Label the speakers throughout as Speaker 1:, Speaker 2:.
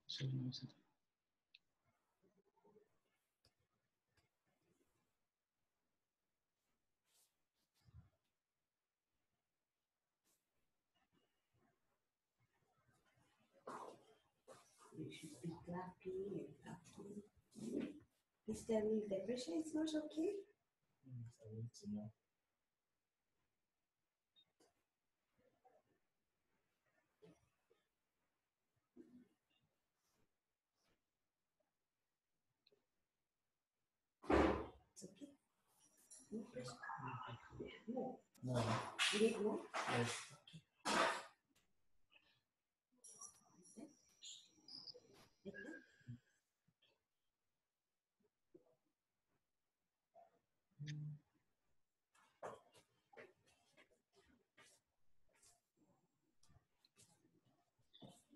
Speaker 1: You should be clapping and clapping. Is there any depression? It's not okay? It's okay. No pressure. No.
Speaker 2: No.
Speaker 1: You need more?
Speaker 2: Yes.
Speaker 1: Like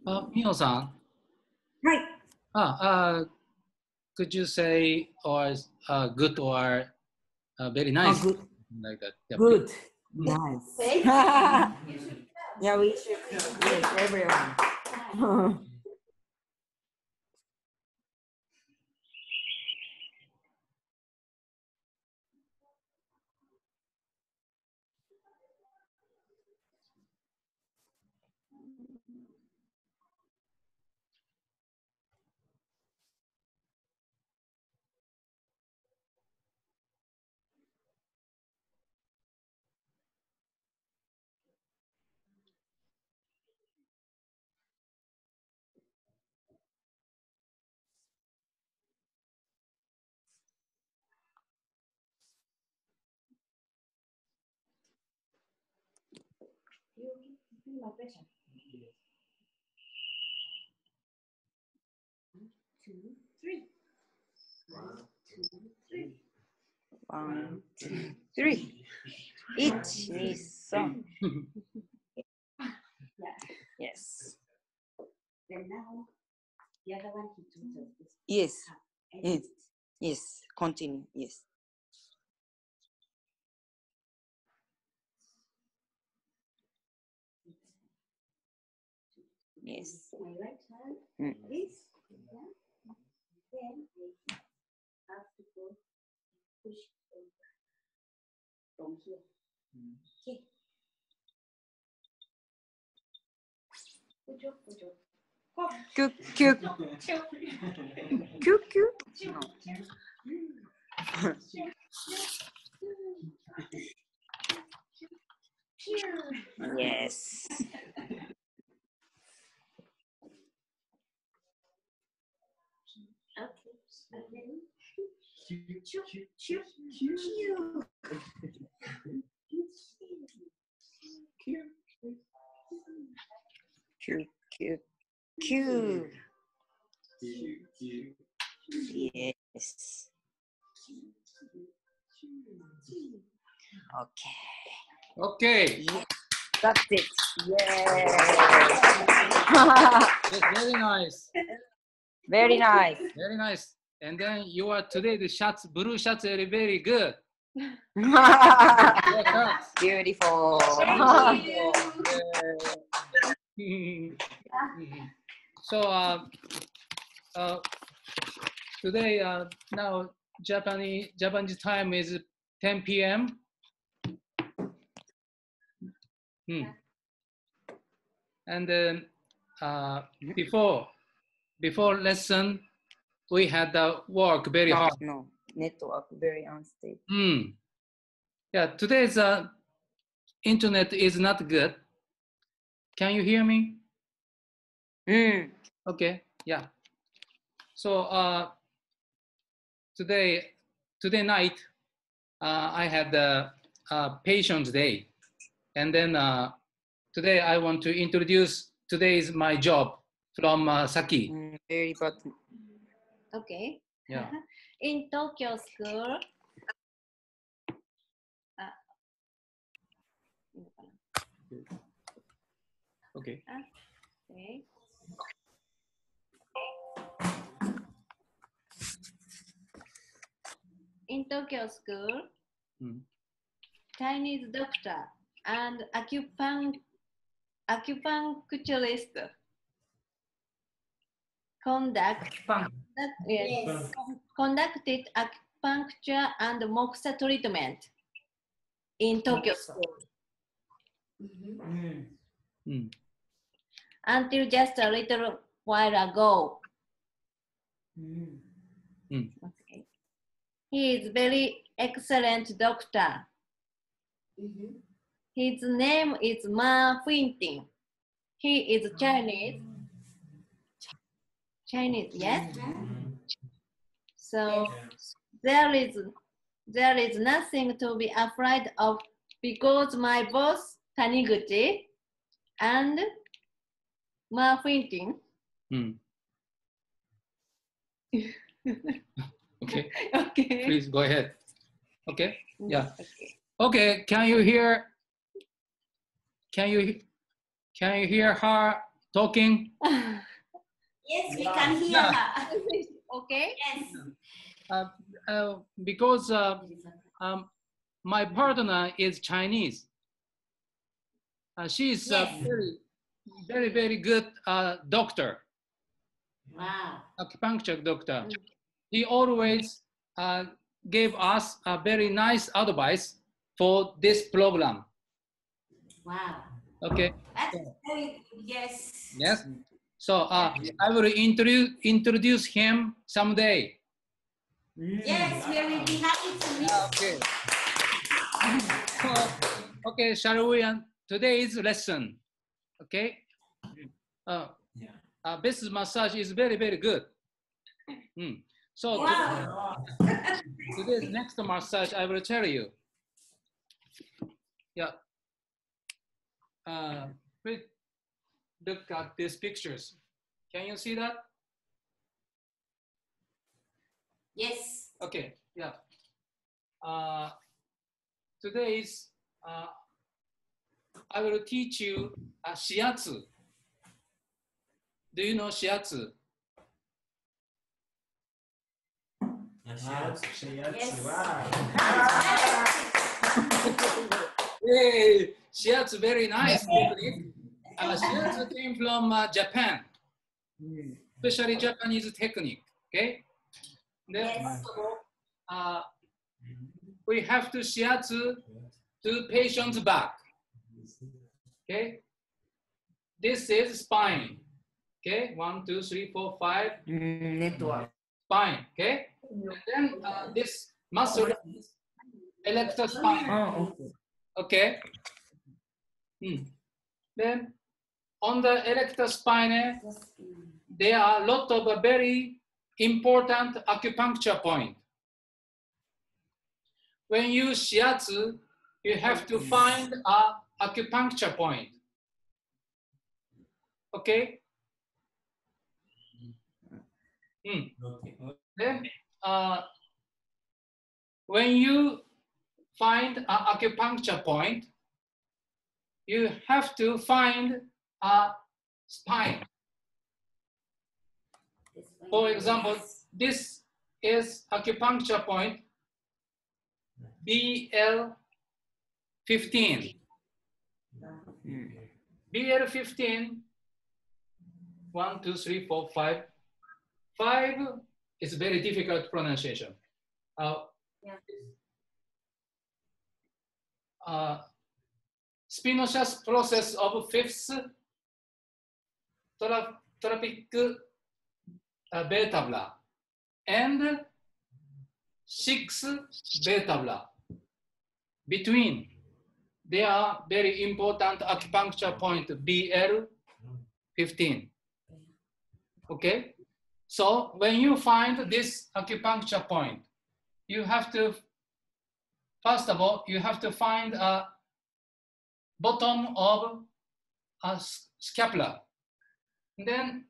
Speaker 1: that?
Speaker 2: Mio-san.
Speaker 1: Hi.
Speaker 2: Could you say or good or very nice?
Speaker 1: Oh, good.
Speaker 2: Like that. Yeah,
Speaker 1: Good.
Speaker 2: please.
Speaker 1: Nice. Yeah, we should. Yes, everyone. You feel my pressure? 1, 2, 3. 1, 2, 3. 1, 2, 3. 1, 2, 3. Yeah. Yes. Then now, the other one he told us this. Yes. Yes. Yes. Continue. Yes. Yes. My right hand is yeah. Then I have to go push over from here. Okay. Good job. Good job. Cute, cute. Cute, cute. No. Yes. Okay. And then cute, cute, cute. Cute, cute, cute. Yes. Okay.
Speaker 2: Okay.
Speaker 1: Yes. That's it. Yes.
Speaker 2: Yes, very nice.
Speaker 1: Very nice.
Speaker 2: Very nice. And then you are today the shirts, blue shirts are very good.
Speaker 1: Beautiful.
Speaker 2: So today now Japanese time is 10 p.m. And then before lesson we had the work very hard.
Speaker 1: No, network very unstable.
Speaker 2: Yeah, today's internet is not good. Can you hear me? Okay, yeah. So today night I had the patient's day, and then today I want to introduce today's my job from Saki.
Speaker 1: Very bad. Okay.
Speaker 2: Yeah.
Speaker 1: In Tokyo school.
Speaker 2: Okay.
Speaker 1: Okay. In Tokyo school, Chinese doctor and acupuncturist
Speaker 3: conducted acupuncture and moxa treatment in Tokyo school. Until just a little while ago. Okay. He is very excellent doctor. His name is Ma Huinting. He is Chinese. Chinese, yes? So there is nothing to be afraid of because my boss Taniguchi and Ma Huinting.
Speaker 2: Okay.
Speaker 3: Okay.
Speaker 2: Please go ahead. Okay. Yeah. Okay. Can you hear her talking?
Speaker 1: Yes, we can hear her.
Speaker 3: Okay.
Speaker 1: Yes.
Speaker 2: Because my partner is Chinese. She is a very good doctor.
Speaker 1: Wow.
Speaker 2: Acupuncture doctor. He always gave us a very nice advice for this program.
Speaker 1: Wow.
Speaker 2: Okay.
Speaker 1: That's very good. Yes.
Speaker 2: Yes. So I will introduce him someday.
Speaker 1: Yes, we will be happy to meet.
Speaker 2: Okay. Okay, shall we today's lesson? Okay. This massage is very good. So
Speaker 1: Wow.
Speaker 2: today's next massage I will tell you. Yeah. Please look at these pictures. Can you see that?
Speaker 1: Yes.
Speaker 2: Okay. Yeah. Today's I will teach you shiatsu. Do you know shiatsu?
Speaker 1: Yes.
Speaker 4: Wow.
Speaker 2: Hey, shiatsu, very nice technique. Shiatsu came from Japan, especially Japanese technique. Okay. Then,
Speaker 1: Yes.
Speaker 2: we have to shiatsu to patient's back. Okay. This is spine. Okay. 1, 2, 3, 4, 5.
Speaker 4: Network.
Speaker 2: Spine. Okay. And then this muscle is erector spine.
Speaker 4: Oh, okay.
Speaker 2: Okay. Then on the erector spine, there are a lot of very important acupuncture points. When you shiatsu, you have to find a acupuncture point. Okay? Then when you find an acupuncture point, you have to find a spine. For example, this is acupuncture point BL15. BL15, 1, 2, 3, 4, 5. 5 is very difficult pronunciation. Spinoceous process of fifth thoracic vertebra and sixth vertebra. Between, there are very important acupuncture point BL15. Okay, so when you find this acupuncture point, you have to, first of all, you have to find a bottom of a scapula. And then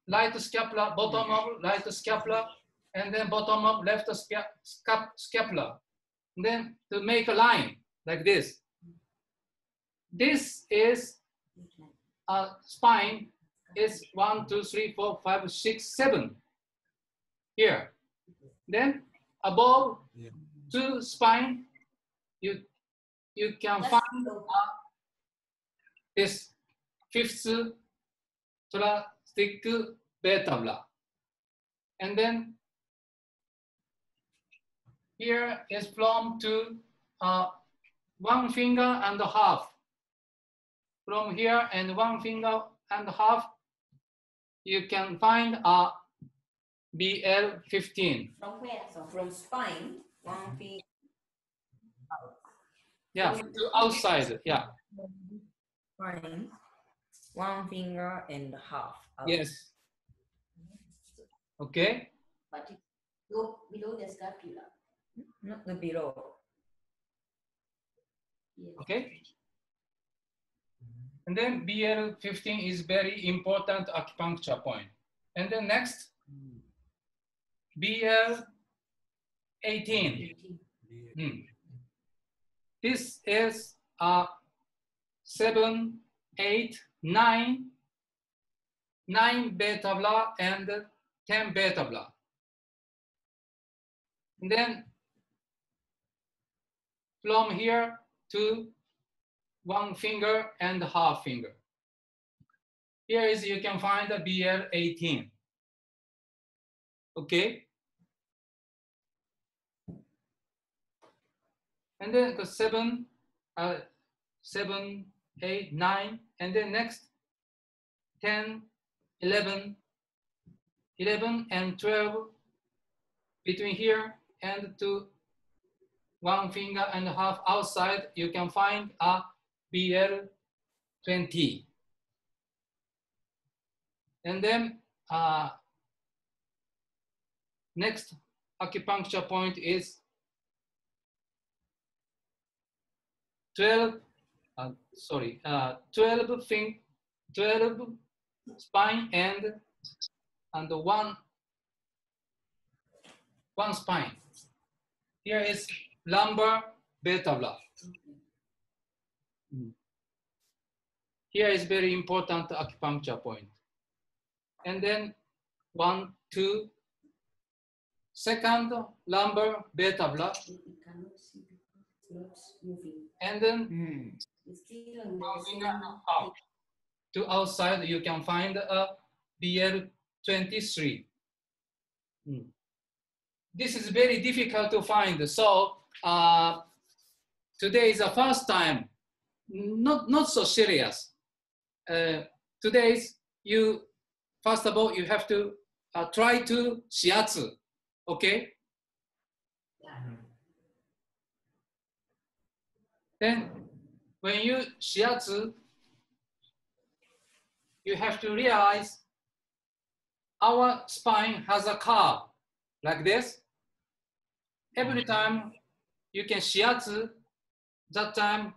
Speaker 2: right scapula, bottom of right scapula, and then bottom of left scapula. And then to make a line like this. This is a spine is 1, 2, 3, 4, 5, 6, 7 here. Then above two spine, you can find this fifth thoracic vertebra. And then here is from to 1 finger and a half. From here and 1 finger and a half, you can find a BL15.
Speaker 1: From where? So from spine, 1 feet.
Speaker 2: Yeah, to outside. Yeah.
Speaker 4: Spine, 1 finger and a half. Out.
Speaker 2: Yes. Okay.
Speaker 1: But it go below the scapula.
Speaker 4: Not the below.
Speaker 1: Yes.
Speaker 2: Okay. And then BL15 is very important acupuncture point. And then next, BL18. This is 7, 8, 9 vertebra and 10 vertebra. And then from here to 1 finger and a half finger. Here is you can find the BL18. Okay. And then 7, 8, 9, and then next 10, 11 and 12 between here and to 1 finger and a half outside, you can find a BL20. And then next acupuncture point is 12 spine and one spine. Here is lumbar vertebra. Here is very important acupuncture point. And then 1, 2, second lumbar vertebra. And then out. To outside, you can find a BL23. This is very difficult to find. So today is the first time, not so serious. Today's you, first of all, you have to try to shiatsu, okay? Then when you shiatsu, you have to realize our spine has a curve like this. Every time you can shiatsu, that time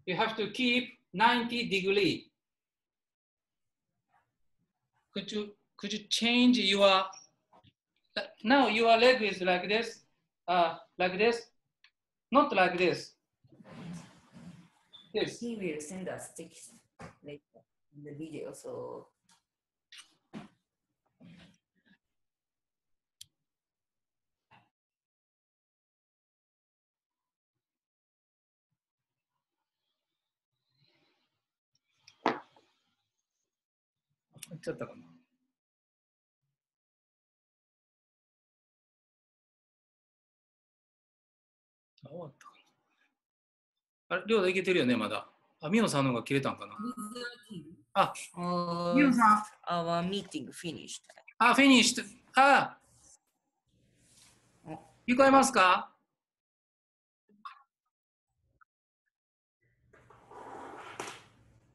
Speaker 2: you have to keep 90 degrees. Could you change your, now your leg is like this, not like this. Yes.
Speaker 4: He will send us text later in the video, so.
Speaker 2: ちょっとかな。終わったかな。あれ、りょうだいけてるよね、まだ。あ、みおさんの方が切れたんかな。あ、みおさん。
Speaker 4: Our meeting finished.
Speaker 2: あ、フィニッシュ。あ、聞こえますか？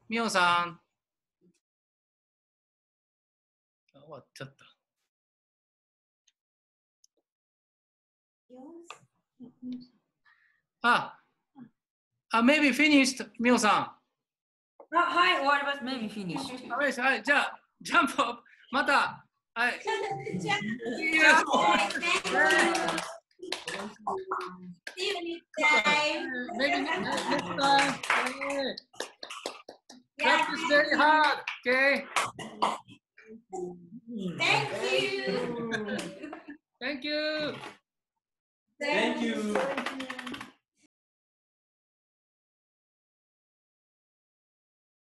Speaker 2: みおさん。あ、終わっちゃった。maybe finished, みおさん。
Speaker 4: はい、終わります。Maybe finished.
Speaker 2: はい、じゃあ、ジャンプアップ。また。はい。
Speaker 1: See you next time.
Speaker 2: Maybe next time. Practice very hard. Okay.
Speaker 1: Thank you.
Speaker 2: Thank you.
Speaker 1: Thank you.